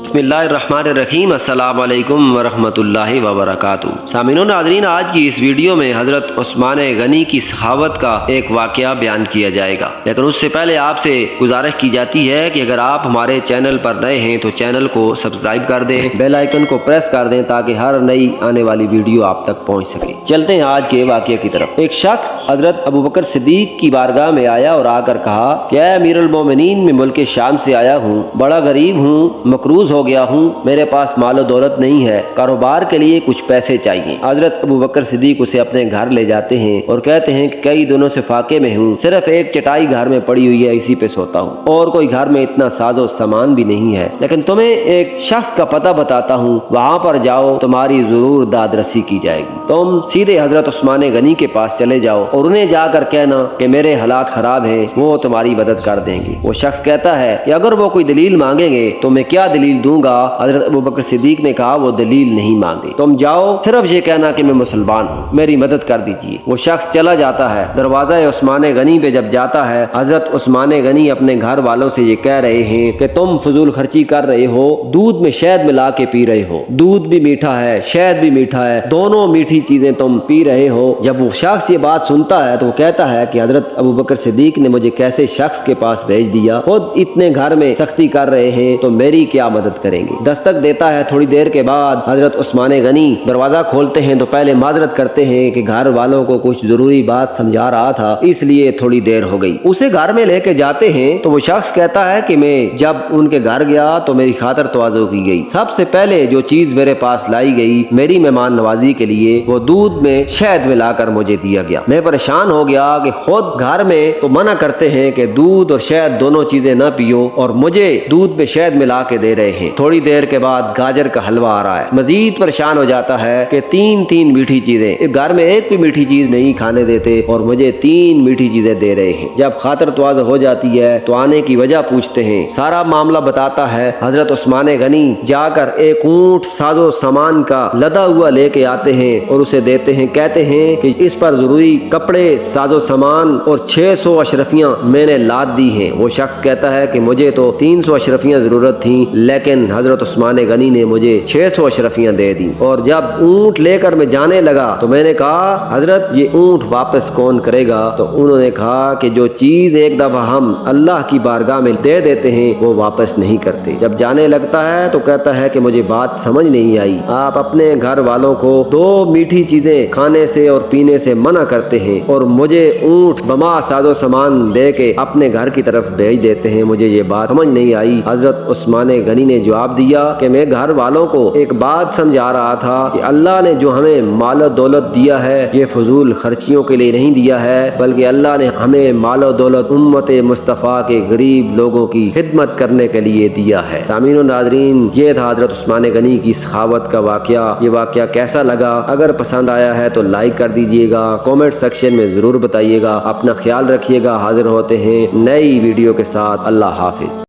बिस्मिल्लाहिर्रहमानिर्रहीम। अस्सलाम वालेकुम वरहमतुल्लाहि वबरकातुहू। सामीनो नाज़रीन, आज की इस वीडियो में हज़रत उस्मान गनी की सखावत का एक वाक़या बयान किया जाएगा, लेकिन उससे पहले आपसे गुजारिश की जाती है कि अगर आप हमारे चैनल पर नए हैं तो चैनल को सब्सक्राइब कर दें, बेल आइकन को प्रेस कर दें ताकि हर नई आने वाली वीडियो आप तक पहुँच सके। चलते हैं आज के वाक़ये की तरफ। एक शख्स हज़रत अबू बकर सिद्दीक की बारगाह में आया और आकर कहा कि ऐ अमीरुल मोमिनीन, मैं मुल्क शाम से आया हूँ, बड़ा गरीब हूँ, मकरूज हो गया हूँ, मेरे पास मालो दौलत नहीं है, कारोबार के लिए कुछ पैसे चाहिए। हजरत अबू बकर सिद्दीक उसे अपने घर ले जाते हैं और कहते हैं कि कई दिनों से फाके में हूँ, सिर्फ एक चटाई घर में पड़ी हुई है, इसी पे सोता हूँ और कोई घर में इतना साजो सामान भी नहीं है, लेकिन तुम्हें एक शख्स का पता बताता हूँ, वहाँ पर जाओ, तुम्हारी जरूर दाद रसी की जाएगी। तुम सीधे हजरत उस्मान गनी के पास चले जाओ और उन्हें जाकर कहना कि मेरे हालात खराब है, वो तुम्हारी मदद कर देंगे। वो शख्स कहता है कि अगर वो कोई दलील मांगेंगे तो मैं क्या दलील दूंगा। हजरत अबू बकर सिद्दीक ने कहा वो दलील नहीं मांगते, तुम जाओ, सिर्फ ये कहना कि मैं मुसलमान हूँ, मेरी मदद कर दीजिए। वो शख्स चला जाता है। दरवाजा उस्मान गनी पे जब जाता है, हजरत उस्मान गनी अपने घर वालों से ये कह रहे हैं कि तुम फजूल खर्ची कर रहे हो, दूध में शहद मिला के पी रहे हो, दूध भी मीठा है, शहद भी मीठा है, दोनों मीठी चीजें तुम पी रहे हो। जब वो शख्स ये बात सुनता है तो वो कहता है कि हजरत अबू बकर सिद्दीक ने मुझे कैसे शख्स के पास भेज दिया, खुद इतने घर में सख्ती कर रहे हैं तो मेरी क्या मदद करेंगे। दस्तक देता है। थोड़ी देर के बाद हजरत उस्मान गनी दरवाजा खोलते हैं तो पहले माजरत करते हैं कि घर वालों को कुछ जरूरी बात समझा रहा था, इसलिए थोड़ी देर हो गई। उसे घर में लेके जाते हैं तो वो शख्स कहता है कि मैं जब उनके घर गया तो मेरी खातर तवाज़ो की गई। सबसे पहले जो चीज मेरे पास लाई गई मेरी मेहमान नवाजी के लिए, वो दूध में शहद मिलाकर मुझे दिया गया। मैं परेशान हो गया कि खुद घर में तो मना करते हैं कि दूध और शहद दोनों चीजें न पियो और मुझे दूध में शहद मिला के दे रहे हैं। थोड़ी देर के बाद गाजर का हलवा आ रहा है। मजीद परेशान हो जाता है कि तीन मीठी चीजें, इस घर में एक भी मीठी चीज नहीं खाने देते और मुझे 3 मीठी चीजें दे रहे हैं। जब खातर तवाज़ो हो जाती है तो आने की वजह पूछते हैं। सारा मामला बताता है। हजरत उस्मान गनी जाकर एक ऊंट साजो सामान का लदा हुआ लेके आते हैं और उसे देते हैं। कहते हैं कि इस पर जरूरी कपड़े, साजो सामान और 600 अशरफियां मैंने लाद दी हैं। वो शख्स कहता है कि मुझे तो 300 अशरफियां जरूरत थी, लेकिन हजरत उस्मान गनी ने मुझे 600 अशरफियां दे दी। और जब ऊंट लेकर मैं जाने लगा तो मैंने कहा, हजरत ये ऊंट वापस कौन करेगा? तो उन्होंने कहा कि जो चीज एक दफा हम अल्लाह की बारगाह में दे देते हैं वो वापस नहीं करते। जब जाने लगता है तो कहता है कि मुझे बात समझ नहीं आई, आप अपने घर वालों को 2 मीठी चीजें खाने से और पीने से मना करते हैं और मुझे ऊंट बमा साजो सामान दे के अपने घर की तरफ भेज देते हैं, मुझे ये बात समझ नहीं आई। हजरत उस्मान गनी ने जवाब दिया कि मैं घर वालों को एक बात समझा रहा था कि अल्लाह ने जो हमें मालो दौलत दिया है ये फजूल खर्चियों के लिए नहीं दिया है, बल्कि अल्लाह ने हमें मालो दौलत उम्मत मुस्तफ़ा के गरीब लोगों की खिदमत करने के लिए दिया है। सामीनो नाज़रीन, ये था हजरत उस्मान गनी की सखावत का वाक़या। ये वाक़या कैसा लगा? अगर पसंद आया है तो लाइक कर दीजिएगा, कमेंट सेक्शन में जरूर बताइएगा। अपना ख्याल रखिएगा। हाजिर होते हैं नई वीडियो के साथ। अल्लाह हाफिज।